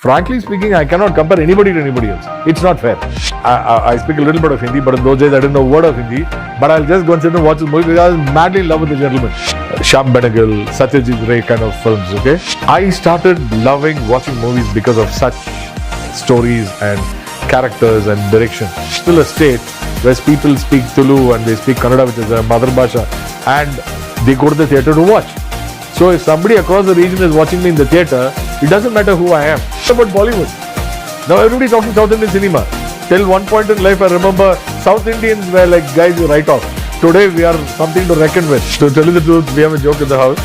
Frankly speaking, I cannot compare anybody to anybody else. It's not fair. I speak a little bit of Hindi, but in those days I didn't know a word of Hindi. But I'll just go and sit and watch this movie because I was madly in love with the gentleman. Shyam Benegal, Satyajit Ray kind of films, okay? I started loving watching movies because of such stories and characters and direction. Still a state where people speak Tulu and they speak Kannada, which is their mother bhasha, and they go to the theatre to watch. So if somebody across the region is watching me in the theatre, it doesn't matter who I am. It's about Bollywood. Now everybody is talking South Indian cinema. Till one point in life, I remember South Indians were like guys you write off. Today we are something to reckon with. To tell you the truth, we have a joke in the house.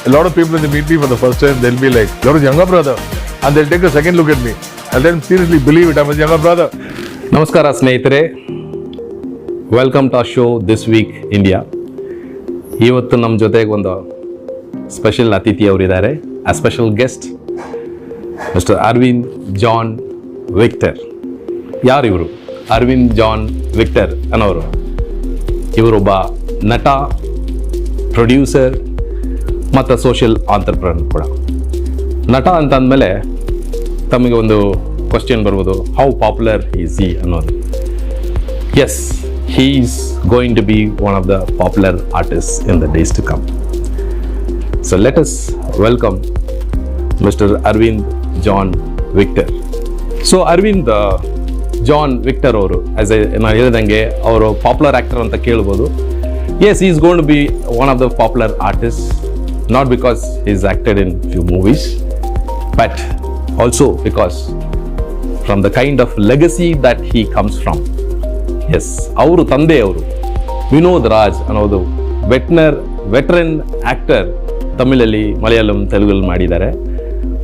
A lot of people when they meet me for the first time, they'll be like, "You're his younger brother," and they'll take a second look at me. I'll then seriously believe it. I'm his younger brother. ನಮಸ್ಕಾರ ಸ್ನೇಹಿತರೆ, welcome to show this week India. ಇವತ್ತು ನಮ್ಮ ಜೊತೆಗೆ ಒಂದು special ಅತಿಥಿ ಅವರಿದ್ದಾರೆ. ಆ special guest mister Arvind John Victor. ಯಾರು ಇವರು? ಅರವಿಂದ್ ಜಾನ್ ವಿಕ್ಟರ್ ಅನ್ನೋರು. ಇವರೊಬ್ಬ ನಟ, ಪ್ರೊಡ್ಯೂಸರ್ ಮತ್ತು ಸೋಷಿಯಲ್ ಆಂಟರ್ಪ್ರನರ್ ಕೂಡ. ನಟ ಅಂತಂದಮೇಲೆ ತಮಗೆ ಒಂದು ಕ್ವಶನ್ ಬರ್ಬೋದು, ಹೌ ಪಾಪ್ಯುಲರ್ ಈಸ್ ಹಿ ಅನ್ನೋದು. Yes, he is going to be one of the popular artists in the days to come. So let us welcome Mr. Arvind John Victor. So Arvind John Victor ಅವರು, as ನಾನು ಹೇಳಿದಂಗೆ ಅವರು popular actor ಅಂತ ಕೇಳ್ಬೋದು. Yes, he is going to be one of the popular artists, not because he is acted in few movies, but also because from the kind of legacy that he comes from. Yes, ಅವರು ತಂದೆಯವರು ವಿನೋದ್ ರಾಜ್ ಅನ್ನೋದು veteran actor, ತಮಿಳಲ್ಲಿ, ಮಲಯಾಳಂ, ತೆಲುಗಲ್ಲಿ ಮಾಡಿದ್ದಾರೆ.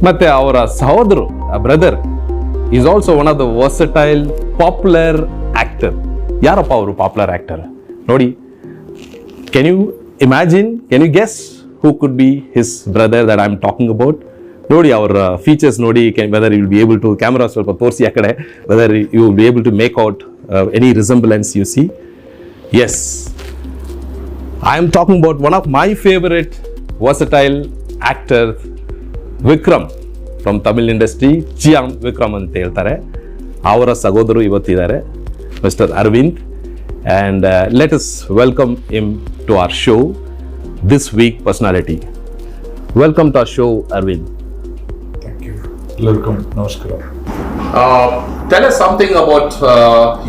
ಮತ್ತು ಅವರ ಸಹೋದರು, brother, is also one of the versatile popular actor. ಯಾರಪ್ಪ ಅವರು ಪಾಪ್ಯುಲರ್ ಆ್ಯಕ್ಟರ್ ನೋಡಿ? Can you imagine, can you guess who could be his brother that I am talking about? ನೋಡಿ ಅವರ ಫೀಚರ್ಸ್ ನೋಡಿ, whether you will be able to, camera ಸ್ವಲ್ಪ ತೋರಿಸಿ ಆ ಕಡೆ, whether you will be able to make out any resemblance you see. Yes, I am talking about one of my favorite versatile actor, Vikram, from Tamil industry. Chiyaan Vikram ಅಂತ ಹೇಳ್ತಾರೆ. ಅವರ ಸಹೋದರು ಇವತ್ತಿದ್ದಾರೆ, Mr. Arvind, and let us welcome him to our show, This Week Personality. Welcome to our show, Arvind. Thank you. Welcome. Namaskar. Tell us something about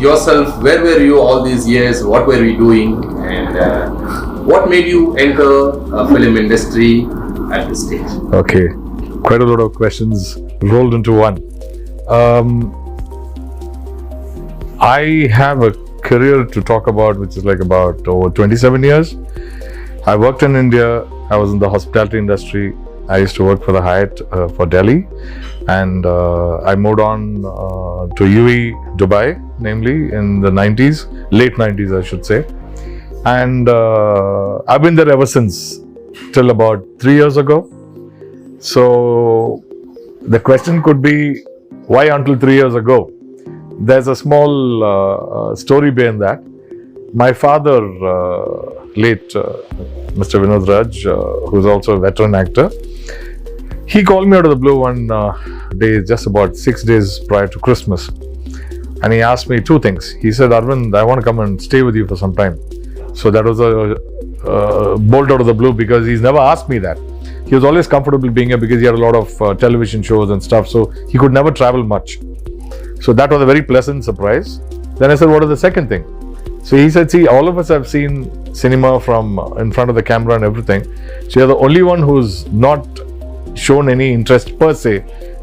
yourself. Where were you all these years? What were you doing? And what made you enter a film industry at this stage? Okay, quite a lot of questions rolled into one. I have a career to talk about which is like about over 27 years. I worked in India. I was in the hospitality industry. I used to work for the Hyatt for Delhi, and I moved on to UAE, Dubai, namely in the 90s, late 90s I should say, and I've been there ever since, till about 3 years ago. So the question could be, why until 3 years ago? There's a small story behind that. My father, late Mr. Vinod Raj, who's also a veteran actor, he called me out of the blue one day, just about 6 days prior to Christmas, and he asked me two things. He said, "Arvind, I want to come and stay with you for some time." So that was a bolt out of the blue, because he's never asked me that. He was always comfortable being here because he had a lot of television shows and stuff, so he could never travel much. So that was a very pleasant surprise. Then I said, "What is the second thing?" So he said, "See, all of us have seen cinema from in front of the camera and everything. So you're the only one who's not shown any interest per se,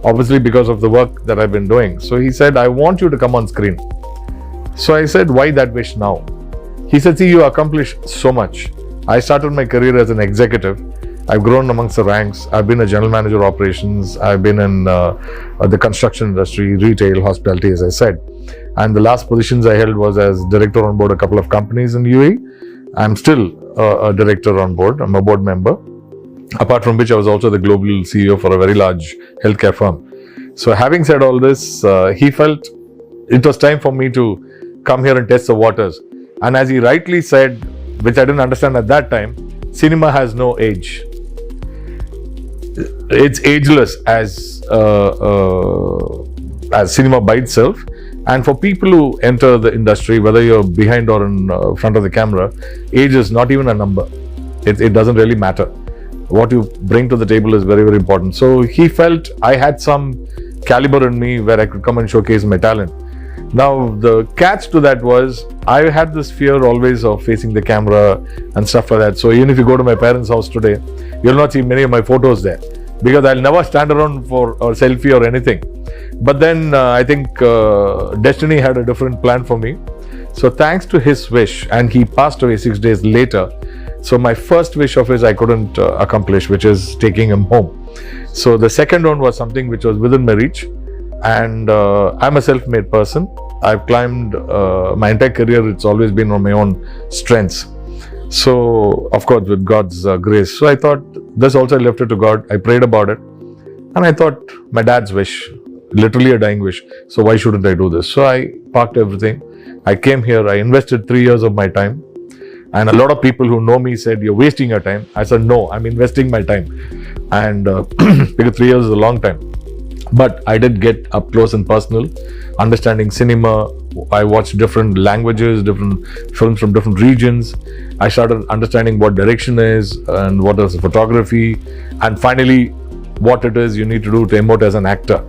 obviously because of the work that I've been doing." So he said, "I want you to come on screen." So I said, "Why that wish now?" He said, "See, you accomplished so much. I started my career as an executive. I've grown amongst the ranks. I've been a general manager of operations. I've been in the construction industry, retail, hospitality, as I said. And the last positions I held was as director on board a couple of companies in UAE. I'm still a director on board. I'm a board member. Apart from which I was also the global CEO for a very large healthcare firm." So having said all this, he felt it was time for me to come here and test the waters. And as he rightly said, which I didn't understand at that time, cinema has no age. it's ageless as cinema by itself. And for people who enter the industry, whether you're behind or in front of the camera, age is not even a number. It doesn't really matter. What you bring to the table is very, very important. So he felt I had some caliber in me where I could come and showcase my talent. Now, the catch to that was I had this fear always of facing the camera and stuff like that. So even if you go to my parents' house today, you'll not see many of my photos there because I'll never stand around for a selfie or anything. But then I think destiny had a different plan for me. So thanks to his wish, and he passed away 6 days later. So my first wish of his I couldn't accomplish, which is taking him home. So the second one was something which was within my reach. And I'm a self-made person. I've climbed my entire career. It's always been on my own strengths. So of course with God's grace. So I thought this also I left it to God. I prayed about it. And I thought my dad's wish, literally a dying wish. So why shouldn't I do this? So I parked everything. I came here. I invested 3 years of my time. And a lot of people who know me said, you're wasting your time. I said, no, I'm investing my time. And because 3 years is a long time. But I did get up close and personal, understanding cinema. I watched different languages, different films from different regions. I started understanding what direction is and what is photography. And finally, what it is you need to do to emote as an actor.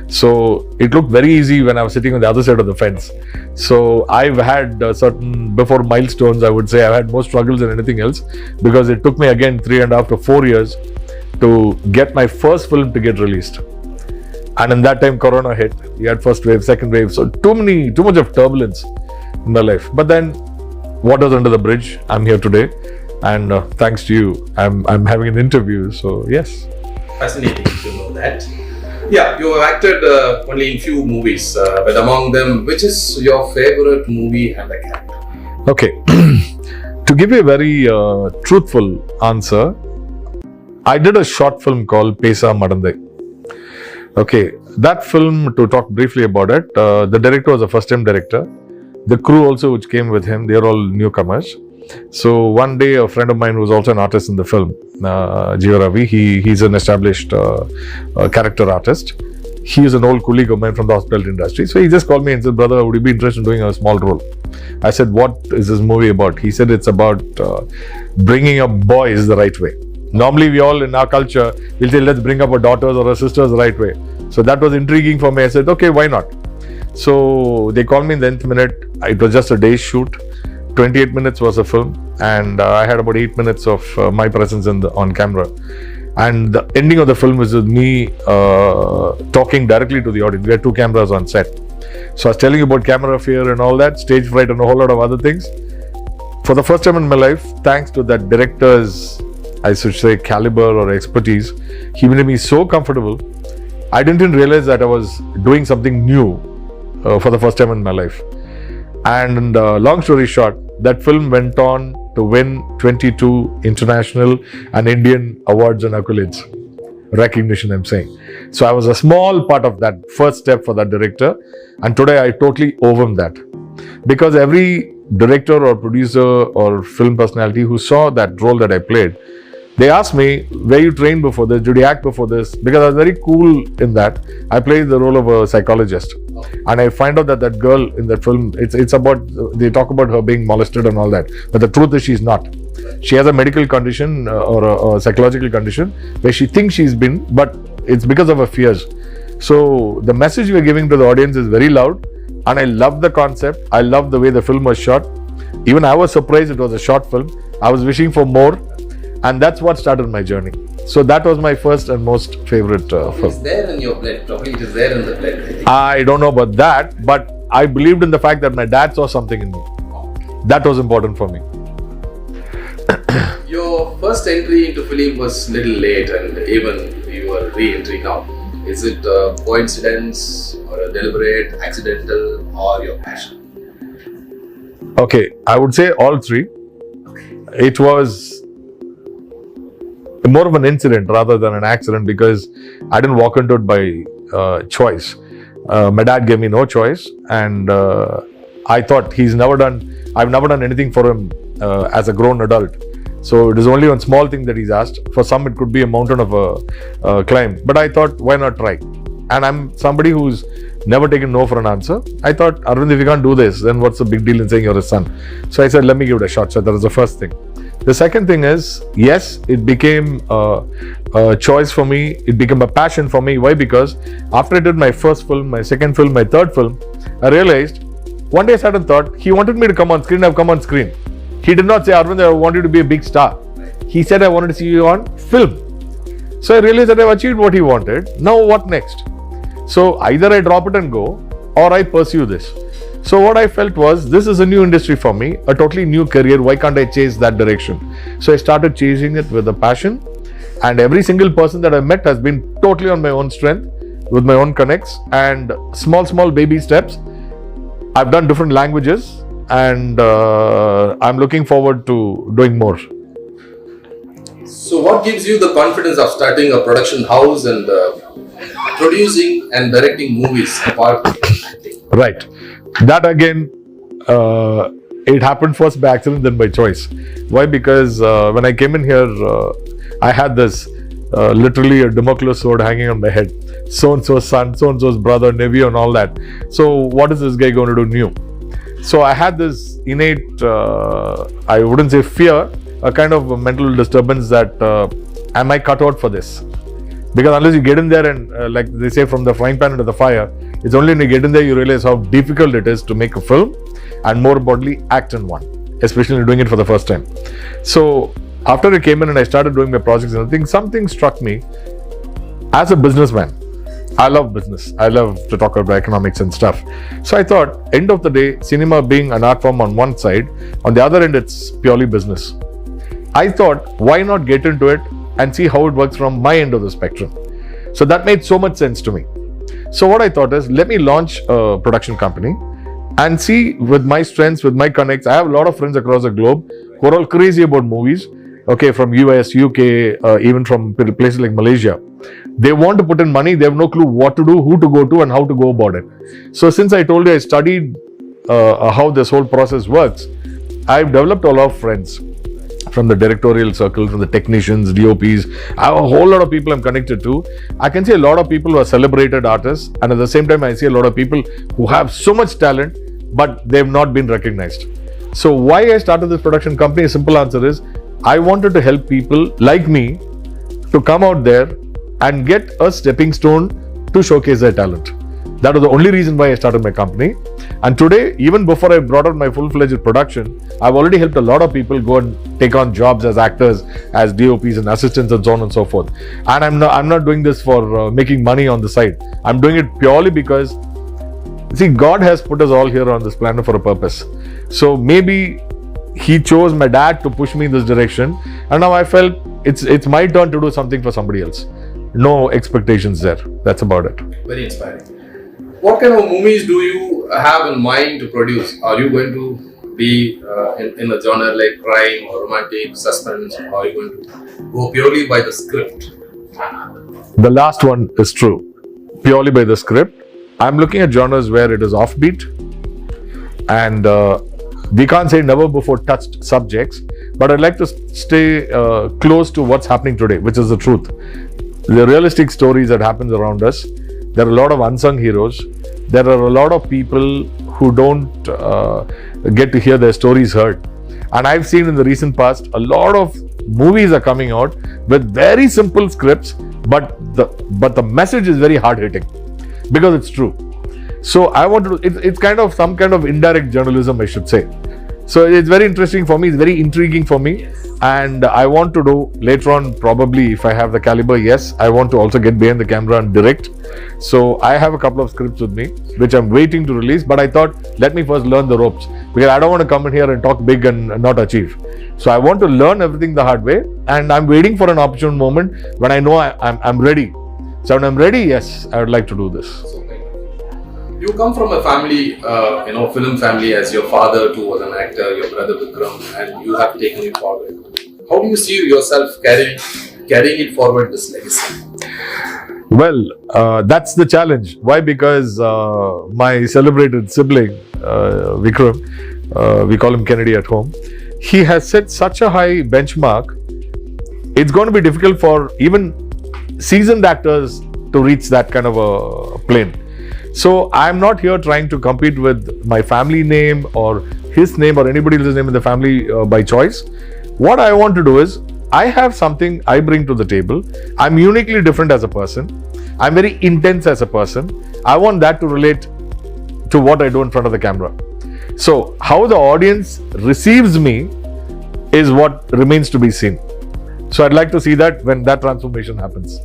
So it looked very easy when I was sitting on the other side of the fence. So I've had certain, before milestones, I would say I've had more struggles than anything else, because it took me again 3.5 to 4 years to get my first film to get released. And in that time, Corona hit. You had first wave, second wave. So too much of turbulence in my life. But then, water's under the bridge. I'm here today, and thanks to you, I'm having an interview. So yes. Fascinating to know that. Yeah, you have acted only in few movies, but among them, which is your favorite movie and the character? Okay, to give you a very truthful answer, I did a short film called Pesa Madandai. Okay, that film, to talk briefly about it, the director was a first-time director. The crew also which came with him, they're all newcomers. So one day a friend of mine who was also an artist in the film, Jiva Ravi, he's an established character artist. He is an old colleague of mine from the hospitality industry. So he just called me and said, brother, would you be interested in doing a small role? I said, what is this movie about? He said, it's about bringing up boys the right way. Normally we all in our culture, we'll say, let's bring up our daughters or our sisters the right way. So that was intriguing for me. I said, okay, why not? So they called me in the nth minute. It was just a day's shoot. 28 minutes was a film, and I had about 8 minutes of my presence on camera. And the ending of the film was with me talking directly to the audience. We had 2 cameras on set. So I was telling you about camera fear and all that, stage fright and a whole lot of other things. For the first time in my life, thanks to that director's, I should say, caliber or expertise, he made me so comfortable. I didn't even realize that I was doing something new for the first time in my life. And long story short, that film went on to win 22 international and Indian awards and accolades. Recognition, I'm saying. So I was a small part of that first step for that director. And today I totally owe him that. Because every director or producer or film personality who saw that role that I played, they asked me, were you trained before this? Did you act before this? Because I was very cool in that. I played the role of a psychologist. And I find out that that girl in that film, it's about, they talk about her being molested and all that. But the truth is she's not. She has a medical condition or a psychological condition where she thinks she's been, but it's because of her fears. So the message we're giving to the audience is very loud. And I love the concept. I love the way the film was shot. Even I was surprised it was a short film. I was wishing for more. And that's what started my journey. So that was my first and most favorite film. It's there in your blood. Probably it is there in the blood. I don't know about that, but I believed in the fact that my dad saw something in me. That was important for me. Your first entry into film was little late, and even you are re-entry now. Is it a coincidence or a deliberate, accidental, or your passion? Okay, I would say all three. It was more of an incident rather than an accident, because I didn't walk into it by choice. My dad gave me no choice, and I thought I've never done anything for him as a grown adult. So it is only one small thing that he's asked. For some, it could be a mountain of a climb. But I thought, why not try? And I'm somebody who's never taken no for an answer. I thought, Arvind, if you can't do this, then what's the big deal in saying you're his son? So I said, let me give it a shot. So that was the first thing. The second thing is, yes, it became a choice for me. It became a passion for me. Why? Because after I did my first film, my second film, my third film, I realized, one day I sat and thought, he wanted me to come on screen, I've come on screen. He did not say, Arvind, I want you to be a big star. He said, I wanted to see you on film. So I realized that I've achieved what he wanted. Now what next? So either I drop it and go, or I pursue this. So what I felt was, this is a new industry for me, a totally new career. Why can't I chase that direction? So I started chasing it with a passion. And every single person that I met has been totally on my own strength, with my own connects, and small baby steps. I've done different languages, and I'm looking forward to doing more. So what gives you the confidence of starting a production house and producing and directing movies apart from acting? Right. That again, it happened first by accident, then by choice. Why? Because when I came in here, I had this literally a Damocles sword hanging on my head. So-and-so's son, so-and-so's brother, nephew, and all that. So what is this guy going to do new? So I had this innate, I wouldn't say fear, a kind of a mental disturbance that am I cut out for this? Because unless you get in there and like they say, from the frying pan into the fire, it's only when you get in there you realize how difficult it is to make a film, and more importantly, act in one, especially doing it for the first time. So after I came in and I started doing my projects and everything, something struck me. As a businessman, I love business. I love to talk about economics and stuff. So I thought, end of the day, cinema being an art form on one side, on the other end, it's purely business. I thought, why not get into it and see how it works from my end of the spectrum? So that made so much sense to me. So what I thought is, let me launch a production company and see, with my strengths, with my connects. I have a lot of friends across the globe who are all crazy about movies. Okay, from US, UK, even from places like Malaysia. They want to put in money. They have no clue what to do, who to go to, and how to go about it. So since I told you I studied how this whole process works, I've developed a lot of friends from the directorial circle, from the technicians, DOPs. I have a whole lot of people I'm connected to. I can see a lot of people who are celebrated artists, and at the same time, I see a lot of people who have so much talent, but they've not been recognized. So why I started this production company, a simple answer is, I wanted to help people like me to come out there and get a stepping stone to showcase their talent. That was the only reason why I started my company. And today, even before I brought out my full-fledged production, I've already helped a lot of people go and take on jobs as actors, as DOPs and assistants, and so on and so forth. And I'm not doing this for making money on the side. I'm doing it purely because, see, God has put us all here on this planet for a purpose. So maybe He chose my dad to push me in this direction, and now I felt it's my turn to do something for somebody else. No expectations there. That's about it. Very inspiring. What kind of movies do you have in mind to produce? Are you going to be in a genre like crime or romantic, suspense, or are you going to go purely by the script? The last one is true. Purely by the script. I'm looking at genres where it is offbeat, and we can't say never before touched subjects, but I'd like to stay close to what's happening today, which is the truth. The realistic stories that happens around us. There are a lot of unsung heroes. There are a lot of people who don't get to hear their stories heard. And I've seen in the recent past, a lot of movies are coming out with very simple scripts, but the message is very hard-hitting because it's true. So I want to do, it's kind of some kind of indirect journalism, I should say. So it's very interesting for me, it's very intriguing for me, and I want to do later on, probably if I have the caliber, yes, I want to also get behind the camera and direct. So I have a couple of scripts with me, which I'm waiting to release, but I thought, let me first learn the ropes, because I don't want to come in here and talk big and not achieve. So I want to learn everything the hard way, and I'm waiting for an opportune moment when I know I'm ready. So when I'm ready, yes, I would like to do this. You come from a family, film family, as your father too was an actor, your brother Vikram, and you have taken it forward. How do you see yourself carrying it forward, this legacy? Well, that's the challenge. Why? Because my celebrated sibling, Vikram, we call him Kennedy at home, he has set such a high benchmark. It's going to be difficult for even seasoned actors to reach that kind of a plane. So I'm not here trying to compete with my family name or his name or anybody else's name in the family by choice. What I want to do is, I have something I bring to the table. I'm uniquely different as a person. I'm very intense as a person. I want that to relate to what I do in front of the camera. So how the audience receives me is what remains to be seen. So I'd like to see that when that transformation happens.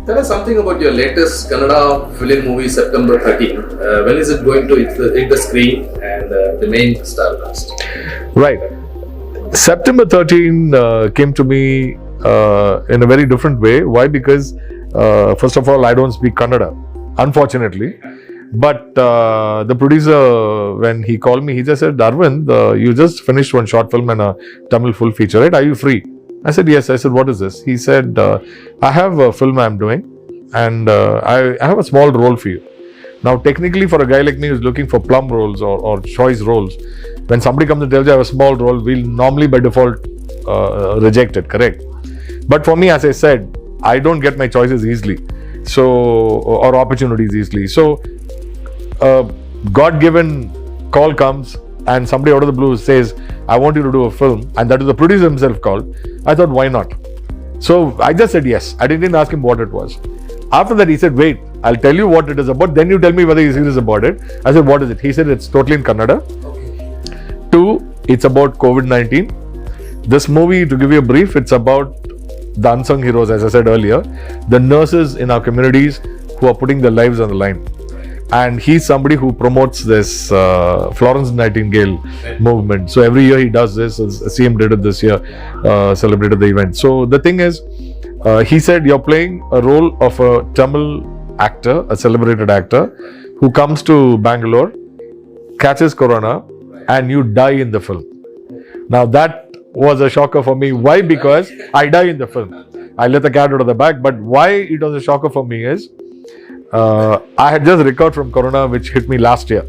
Tell us something about your latest Kannada film movie, September 13. When is it going to hit the screen, and the main star cast? Right. September 13 came to me in a very different way. Why? Because first of all, I don't speak Kannada, unfortunately. But the producer, when he called me, he just said, Arvind, you just finished one short film and a Tamil full feature, right? Are you free? I said, yes. I said, what is this? He said, I have a film I'm doing, and I have a small role for you. Now, technically, for a guy like me who's looking for plum roles or choice roles, when somebody comes and tells you I have a small role, we'll normally by default reject it, correct? But for me, as I said, I don't get my choices easily, or opportunities easily. So, God-given call comes, and somebody out of the blue says, I want you to do a film, and that is the producer himself called. I thought, why not? So I just said yes. I didn't even ask him what it was. After that, he said, wait, I'll tell you what it is about, then you tell me whether you're serious about it. I said, what is it? He said, it's totally in Kannada. Okay. 2, it's about COVID-19. This movie, to give you a brief, it's about the unsung heroes, as I said earlier, the nurses in our communities who are putting their lives on the line. And he's somebody who promotes this Florence Nightingale movement. So every year he does this. CM did it this year, celebrated the event. So the thing is, he said, you're playing a role of a Tamil actor, a celebrated actor, who comes to Bangalore, catches corona, and you die in the film. Now that was a shocker for me. Why? Because I die in the film. I let the cat out of the bag. But why it was a shocker for me is, I had just recovered from corona, which hit me last year.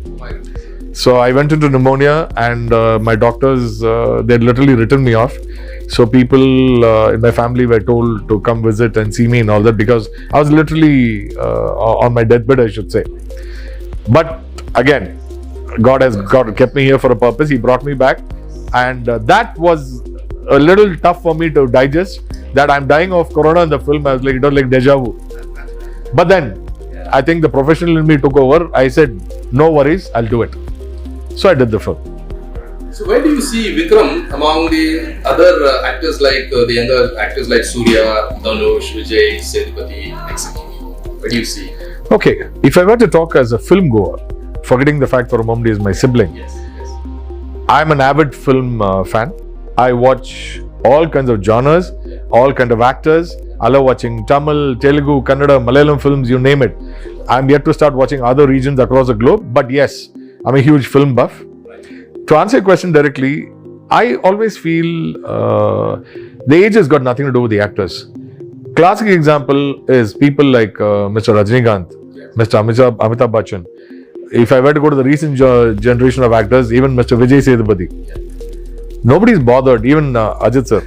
So I went into pneumonia, and my doctors, they'd literally written me off. So people in my family were told to come visit and see me and all that, because I was literally on my deathbed, I should say. But again, God kept me here for a purpose. He brought me back, and that was a little tough for me to digest, that I'm dying of corona in the film. I was like, it was like deja vu. But then I think the professional in me took over. I said, no worries, I'll do it. So I did the film. So where do you see Vikram among the other actors, like the younger actors like Surya, Dhanush, Vijay, Sethupathi, etc.? Where do you see? Okay, if I were to talk as a film goer, forgetting the fact for a moment he is my sibling, Yes. I'm an avid film fan. I watch all kinds of genres, all kinds of actors. I love watching Tamil, Telugu, Kannada, Malayalam films, you name it. I'm yet to start watching other regions across the globe, but yes, I'm a huge film buff. To answer your question directly, I always feel the age has got nothing to do with the actors. Classic example is people like Mr. Rajinikanth, Mr. Amitabh Bachchan. If I were to go to the recent generation of actors, even Mr. Vijay Sethupathi, nobody's bothered, even Ajit sir.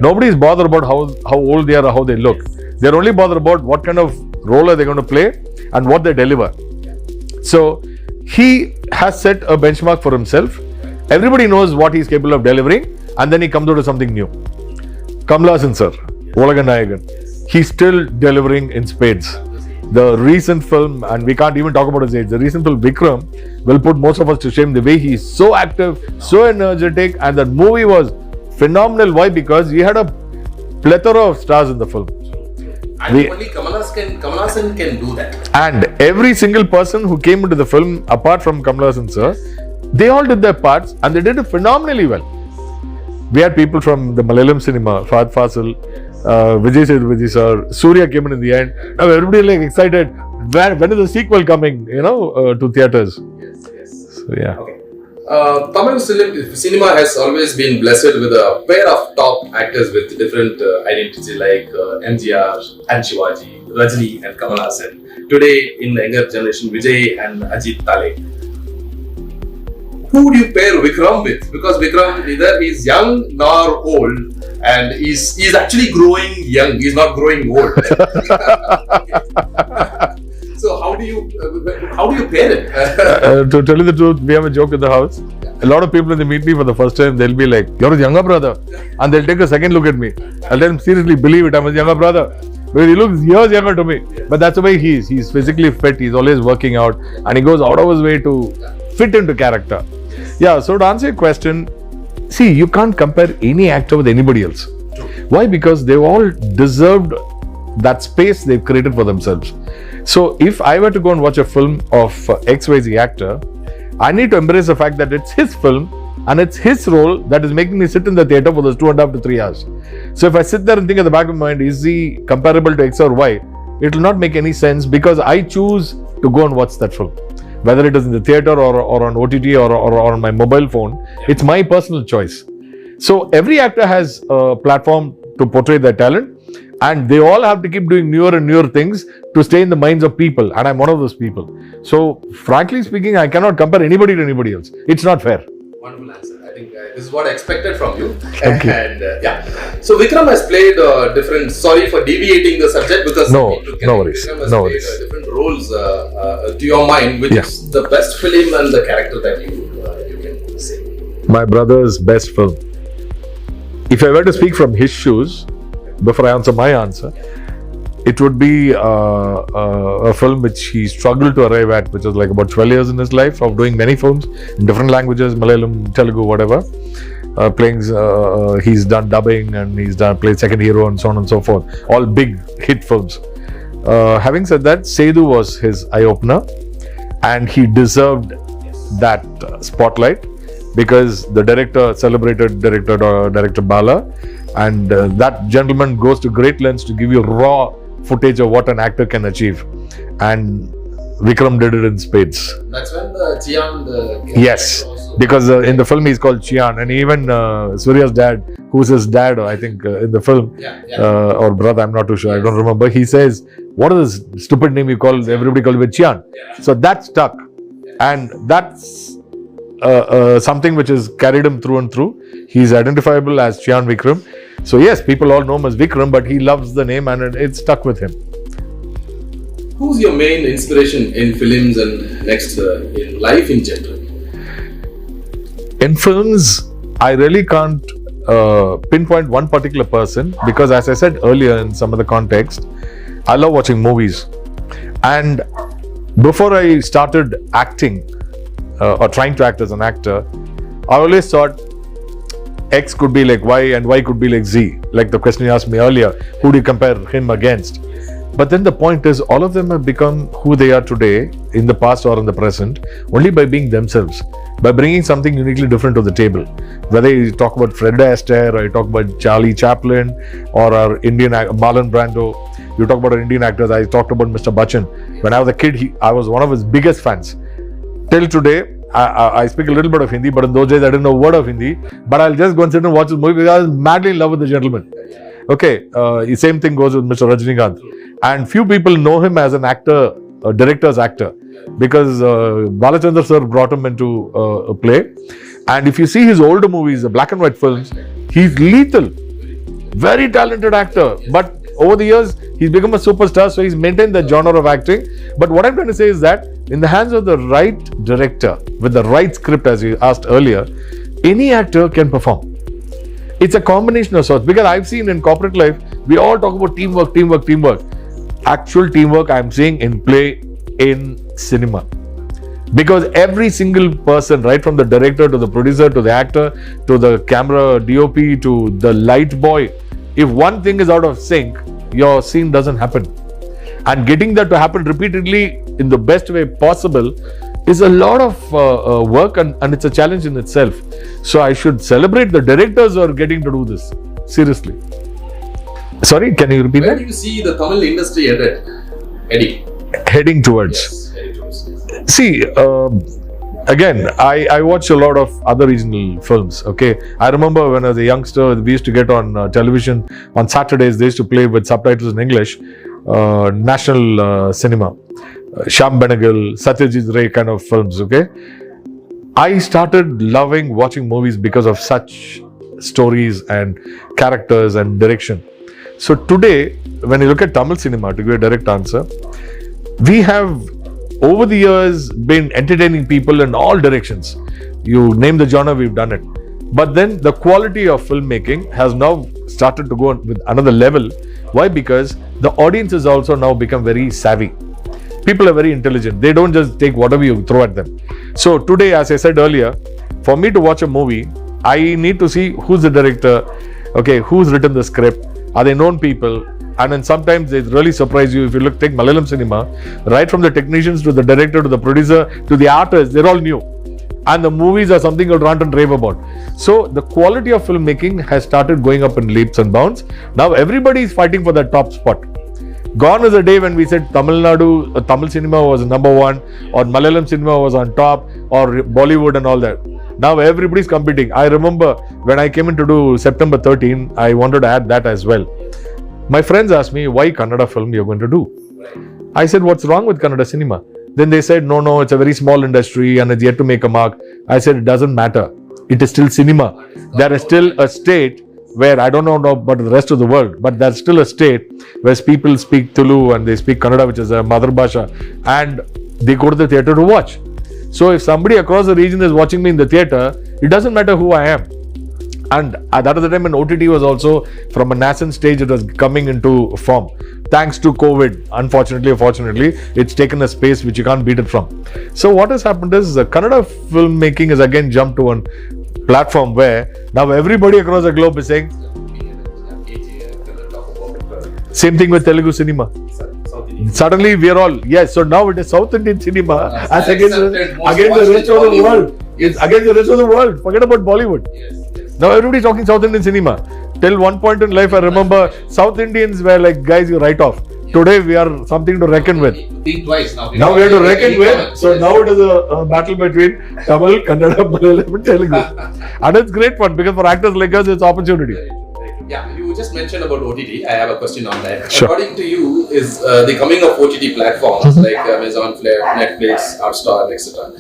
Nobody's bothered about how old they are or how they look. They're only bothered about what kind of role are they going to play and what they deliver. So he has set a benchmark for himself. Everybody knows what he's capable of delivering, and then he comes out with something new. Kamala Hassan sir, Olaganayagan, he's still delivering in spades. The recent film, and we can't even talk about his age, the recent film Vikram will put most of us to shame. The way he's so active, so energetic, and that movie was phenomenal. Why? Because he had a plethora of stars in the film. And only Kamala Hassan can do that. And every single person who came into the film, apart from Kamala Hassan sir, they all did their parts, and they did it phenomenally well. We had people from the Malayalam cinema, Fahad Fasil, Vijay Sethupathi sir, Surya came in the end. Now everybody like excited. When is the sequel coming? To theaters. Yes. So yeah. Okay. Tamil cinema has always been blessed with a pair of top actors with different identity, like MGR and Shivaji, Rajini and Kamal Hassan. Today, in the younger generation, Vijay and Ajit Tale. who do you pair Vikram with? Because Vikram, neither he's young nor old, and he's actually growing young. He's not growing old. So how do you pair it? To tell you the truth, we have a joke in the house. A lot of people when they meet me for the first time, they'll be like, "You're his younger brother," and they'll take a second look at me. I'll tell them, seriously, believe it, I'm his younger brother. Because he looks years younger to me. But that's the way he is. He's physically fit, he's always working out, and he goes out of his way to fit into character. Yeah, so to answer your question, see, you can't compare any actor with anybody else. Why? Because they've all deserved that space they've created for themselves. So if I were to go and watch a film of XYZ actor, I need to embrace the fact that it's his film and it's his role that is making me sit in the theatre for those 2.5 to 3 hours. So if I sit there and think at the back of my mind, is he comparable to X or Y? It will not make any sense because I choose to go and watch that film. Whether it is in the theatre or on OTT or on my mobile phone, it's my personal choice. So every actor has a platform to portray their talent, and they all have to keep doing newer and newer things to stay in the minds of people, and I'm one of those people. So frankly speaking, I cannot compare anybody to anybody else. It's not fair. Wonderful answer. I think this is what I expected from you. Thank you. And so Vikram has played different. Sorry for deviating the subject because no worries. Vikram has No played worries. Different roles to your mind. Which is the best film and the character that you can say? My brother's best film. If I were to speak from his shoes, before I answer my answer, it would be a film which he struggled to arrive at, which was like about 12 years in his life of doing many films in different languages, Malayalam, Telugu, whatever. He's done dubbing and played second hero and so on and so forth. All big hit films. Having said that, Sedu was his eye-opener and he deserved that spotlight because the celebrated director Bala, and that gentleman goes to great lengths to give you raw footage of what an actor can achieve, and Vikram did it in spades. That's when the Chiyaan. Yes, because in the film he's called Chiyaan, and even Surya's dad, who's his dad, I think in the film, or brother, I'm not too sure, I don't remember. He says, "What is this stupid name you call? Everybody call it Chiyaan." So that stuck, and that's something which has carried him through and through. He's identifiable as Chiyaan Vikram. So yes, people all know him as Vikram, but he loves the name and it stuck with him. Who's your main inspiration in films and next in life in general? In films, I really can't pinpoint one particular person because, as I said earlier in some of the context, I love watching movies. And before I started acting or trying to act as an actor, I always thought X could be like Y and Y could be like Z. Like the question you asked me earlier, who do you compare him against? But then the point is, all of them have become who they are today, in the past or in the present, only by being themselves, by bringing something uniquely different to the table. Whether you talk about Fred Astaire, or you talk about Charlie Chaplin, or our Indian Marlon Brando, you talk about our Indian actors. I talked about Mr. Bachchan. When I was a kid, I was one of his biggest fans. Till today, I speak a little bit of Hindi, but in those days I didn't know a word of Hindi. But I'll just go and sit and watch this movie because I was madly in love with the gentleman. Okay, the same thing goes with Mr. Rajinikanth. And few people know him as an actor, a director's actor, because Balachandra sir brought him into a play. And if you see his older movies, the black and white films, he's lethal. Very talented actor. But over the years, he's become a superstar, so he's maintained that genre of acting. But what I'm trying to say is that in the hands of the right director, with the right script, as you asked earlier, any actor can perform. It's a combination of sorts. Because I've seen in corporate life, we all talk about teamwork. Actual teamwork I'm seeing in play in cinema. Because every single person, right from the director to the producer to the actor to the camera DOP to the light boy, if one thing is out of sync, your scene doesn't happen. And getting that to happen repeatedly in the best way possible is a lot of work and it's a challenge in itself. So I should celebrate the directors who are getting to do this. Seriously. Sorry, can you repeat that? Where do you see the Tamil industry heading towards? Yes, heading towards. See, again, I watch a lot of other regional films, okay? I remember when I was a youngster, we used to get on television on Saturdays, they used to play with subtitles in English, national cinema, Shyam Benegal, Satyajit Ray kind of films, okay? I started loving watching movies because of such stories and characters and direction. So today, when you look at Tamil cinema, to give a direct answer, we have over the years been entertaining people in all directions. You name the genre, we've done it. But then the quality of filmmaking has now started to go with another level. Why? Because the audience has also now become very savvy. People are very intelligent. They don't just take whatever you throw at them. So today, as I said earlier, for me to watch a movie, I need to see who's the director, okay, who's written the script, are they known people, and then sometimes they really surprise you. If you take Malayalam cinema, right from the technicians to the director to the producer to the artists, they're all new. And the movies are something you'll rant and rave about. So the quality of filmmaking has started going up in leaps and bounds. Now everybody is fighting for that top spot. Gone is the day when we said Tamil cinema was number one, or Malayalam cinema was on top, or Bollywood and all that. Now everybody's competing. I remember when I came in to do September 13, I wanted to add that as well. My friends asked me, why Kannada film you're going to do? I said, what's wrong with Kannada cinema? Then they said, no, it's a very small industry and it's yet to make a mark. I said, it doesn't matter. It is still cinema. There is still a state where, I don't know about the rest of the world, but there's still a state where people speak Tulu and they speak Kannada, which is a mother bhasha, and they go to the theatre to watch. So if somebody across the region is watching me in the theatre, it doesn't matter who I am. And at that other time, when OTT was also from a nascent stage, it was coming into form. Thanks to COVID, unfortunately or fortunately, it's taken a space which you can't beat it from. So what has happened is Kannada filmmaking has again jumped to one platform where now everybody across the globe is saying, same thing with Telugu cinema. Suddenly we are all, yes, so now it is South Indian cinema as against the rest of the world. It's against the rest of the world. Forget about Bollywood. Now everybody's talking South Indian cinema. Till one point in life, I remember South Indians were like, guys, you write off. Today we are something to reckon with. Think twice now. Now we have to reckon with. So now it is a battle between Tamil, Kannada, Malayalam and Telugu. And it's great fun because for actors like us, it's opportunity. Yeah, you just mentioned about OTT. I have a question on that. Sure. According to you, is the coming of OTT platforms like Amazon, Flair, Netflix, Hotstar, etc.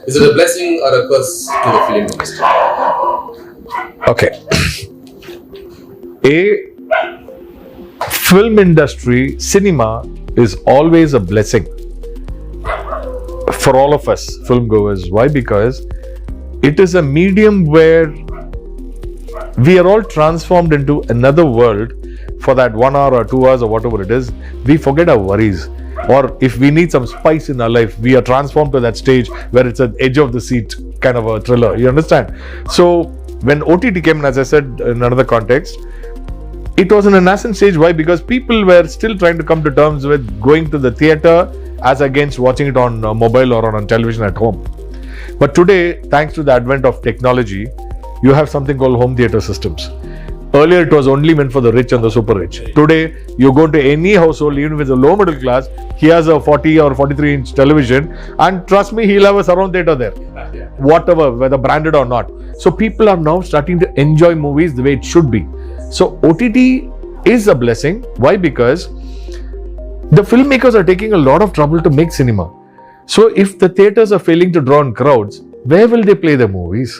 Is it a blessing or a curse to the film industry? Okay. A film industry, cinema is always a blessing for all of us film goers. Why? Because it is a medium where we are all transformed into another world for that 1 hour or 2 hours or whatever it is. We forget our worries. Or if we need some spice in our life, we are transformed to that stage where it's an edge of the seat kind of a thriller. You understand? So when OTT came, as I said in another context, it was in a nascent stage. Why? Because people were still trying to come to terms with going to the theatre as against watching it on mobile or on television at home. But today, thanks to the advent of technology, you have something called home theatre systems. Earlier, it was only meant for the rich and the super rich. Today, you go to any household, even if it's a low middle class, he has a 40 or 43-inch television, and trust me, he'll have a surround theatre there. Whatever, whether branded or not. So people are now starting to enjoy movies the way it should be. So OTT is a blessing. Why? Because the filmmakers are taking a lot of trouble to make cinema. So if the theatres are failing to draw in crowds, where will they play the movies?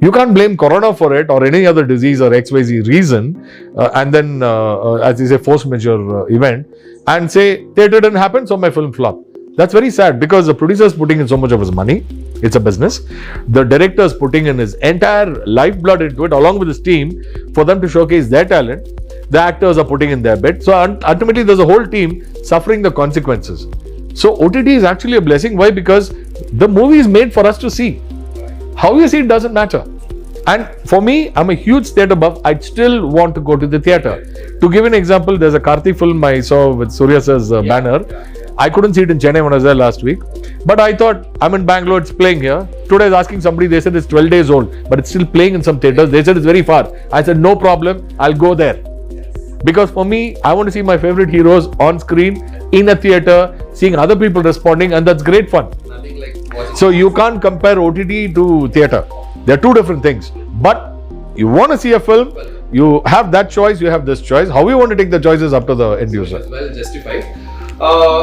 You can't blame Corona for it or any other disease or XYZ reason and then, as you say, force majeure event and say, theatre didn't happen, so my film flopped. That's very sad because the producer is putting in so much of his money. It's a business. The director is putting in his entire lifeblood into it along with his team for them to showcase their talent. The actors are putting in their bit. So ultimately, there's a whole team suffering the consequences. So OTT is actually a blessing. Why? Because the movie is made for us to see. How you see it doesn't matter. And for me, I'm a huge theatre buff. I'd still want to go to the theatre. To give an example, there's a Karthi film I saw with Surya Sir's banner. I couldn't see it in Chennai when I was there last week. But I thought, I'm in Bangalore, it's playing here. Today I was asking somebody, they said it's 12 days old, but it's still playing in some theatres. They said it's very far. I said, no problem, I'll go there. Because for me, I want to see my favorite heroes on screen, in a theatre, seeing other people responding, and that's great fun. Nothing like watching. So you can't compare OTT to theatre. They're two different things. But you want to see a film, you have that choice, you have this choice. How you want to take the choice is up to the end user. Well justified.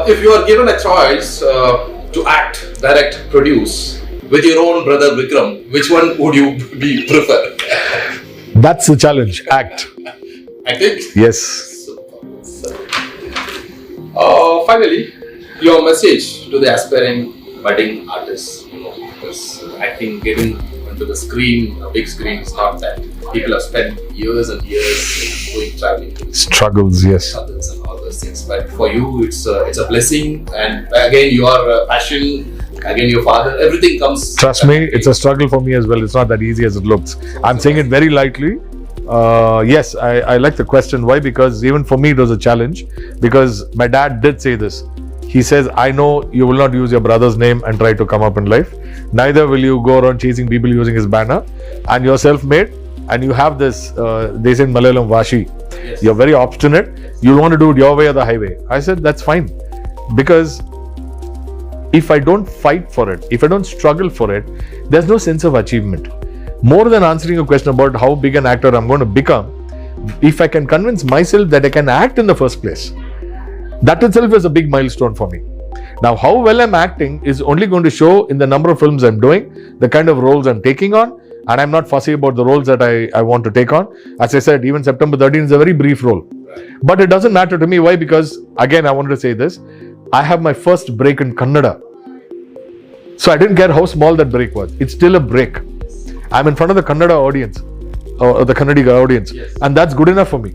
If you are given a choice to act, direct, produce, with your own brother Vikram, which one would you prefer? That's the challenge. Act. Acting? Yes. Finally, your message to the aspiring budding artists. Because acting, getting onto the screen, a big screen, is not that. People have spent years and years going traveling. Struggles, yes. Struggles and all those things. But for you, it's a blessing. And again, your passion, again, your father, everything comes. Trust me, it's a struggle for me as well. It's not that easy as it looks. I'm saying it very lightly. Yes, I like the question. Why? Because even for me, it was a challenge. Because my dad did say this. He says, I know you will not use your brother's name and try to come up in life. Neither will you go around chasing people using his banner. And you're self-made. And you have this, they say in Malayalam, Vashi. Yes. You're very obstinate. You want to do it your way or the highway. I said, that's fine. Because if I don't fight for it, if I don't struggle for it, there's no sense of achievement. More than answering a question about how big an actor I'm going to become, if I can convince myself that I can act in the first place, that itself is a big milestone for me. Now, how well I'm acting is only going to show in the number of films I'm doing, the kind of roles I'm taking on, and I'm not fussy about the roles that I want to take on. As I said, even September 13 is a very brief role. But it doesn't matter to me. Why? Because, again, I wanted to say this. I have my first break in Kannada. So I didn't care how small that break was. It's still a break. I'm in front of the Kannada audience, or the Kannadiga audience. Yes. And that's good enough for me.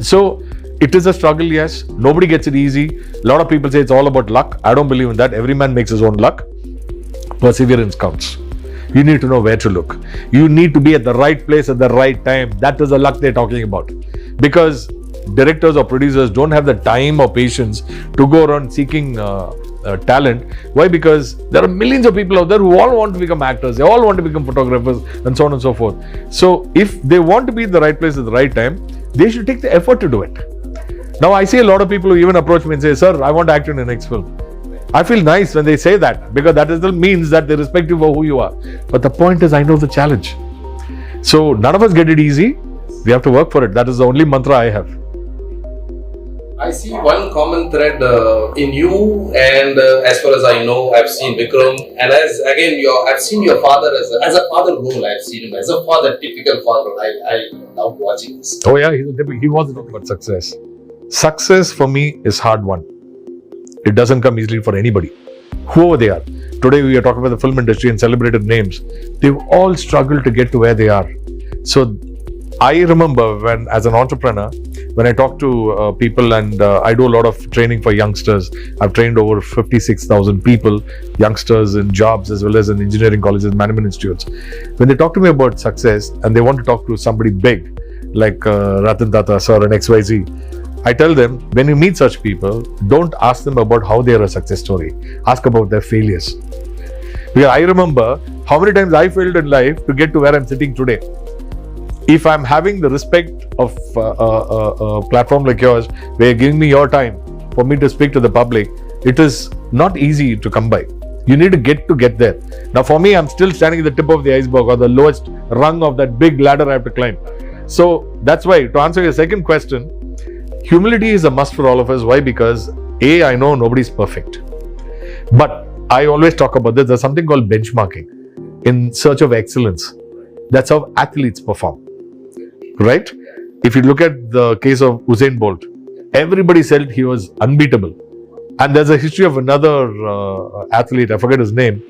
So, it is a struggle, yes. Nobody gets it easy. A lot of people say it's all about luck. I don't believe in that. Every man makes his own luck. Perseverance counts. You need to know where to look. You need to be at the right place at the right time. That is the luck they're talking about. Because directors or producers don't have the time or patience to go around seeking talent. Why? Because there are millions of people out there who all want to become actors. They all want to become photographers and so on and so forth. So if they want to be in the right place at the right time, they should take the effort to do it. Now, I see a lot of people who even approach me and say, sir, I want to act in the next film. I feel nice when they say that, because that still means that they respect you for who you are. But the point is, I know the challenge. So none of us get it easy. We have to work for it. That is the only mantra I have. I see one common thread in you, and as far as I know, I've seen Vikram, and I've seen your father as a father role. I've seen him as a father, typical father. I love watching this. Oh yeah, he was talking about success. Success for me is hard won. It doesn't come easily for anybody, whoever they are. Today we are talking about the film industry and celebrated names. They've all struggled to get to where they are. So I remember when, as an entrepreneur, when I talk to people, and I do a lot of training for youngsters. I've trained over 56,000 people, youngsters in jobs as well as in engineering colleges, management institutes. When they talk to me about success and they want to talk to somebody big, like Ratan Tata Sir and XYZ, I tell them, when you meet such people, don't ask them about how they are a success story. Ask about their failures. Because I remember how many times I failed in life to get to where I'm sitting today. If I'm having the respect of a platform like yours, where you're giving me your time for me to speak to the public, it is not easy to come by. You need to get there. Now for me, I'm still standing at the tip of the iceberg, or the lowest rung of that big ladder I have to climb. So that's why, to answer your second question, humility is a must for all of us. Why? Because I know nobody's perfect. But I always talk about this. There's something called benchmarking. In search of excellence. That's how athletes perform. Right? If you look at the case of Usain Bolt, everybody said he was unbeatable. And there's a history of another athlete, I forget his name,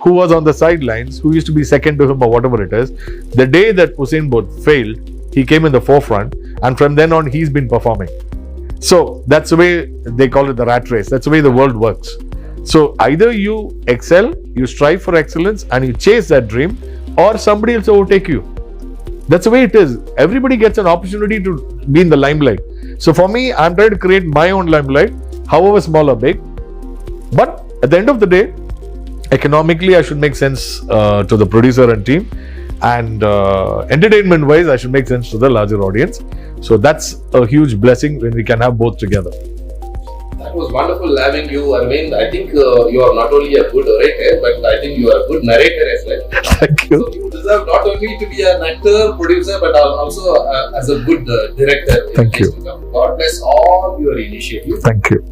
who was on the sidelines, who used to be second to him or whatever it is. The day that Usain Bolt failed, he came in the forefront, and from then on, he's been performing. So that's the way they call it, the rat race. That's the way the world works. So either you excel, you strive for excellence, and you chase that dream, or somebody else overtake you. That's the way it is. Everybody gets an opportunity to be in the limelight. So for me, I'm trying to create my own limelight, however small or big. But at the end of the day, economically, I should make sense to the producer and team. And entertainment wise, I should make sense to the larger audience. So that's a huge blessing when we can have both together. That was wonderful having you, Arvind. I think you are not only a good orator, but I think you are a good narrator as well. Thank you. So you deserve not only to be an actor, producer, but also as a good director. Thank you. God bless all your initiatives. Thank you.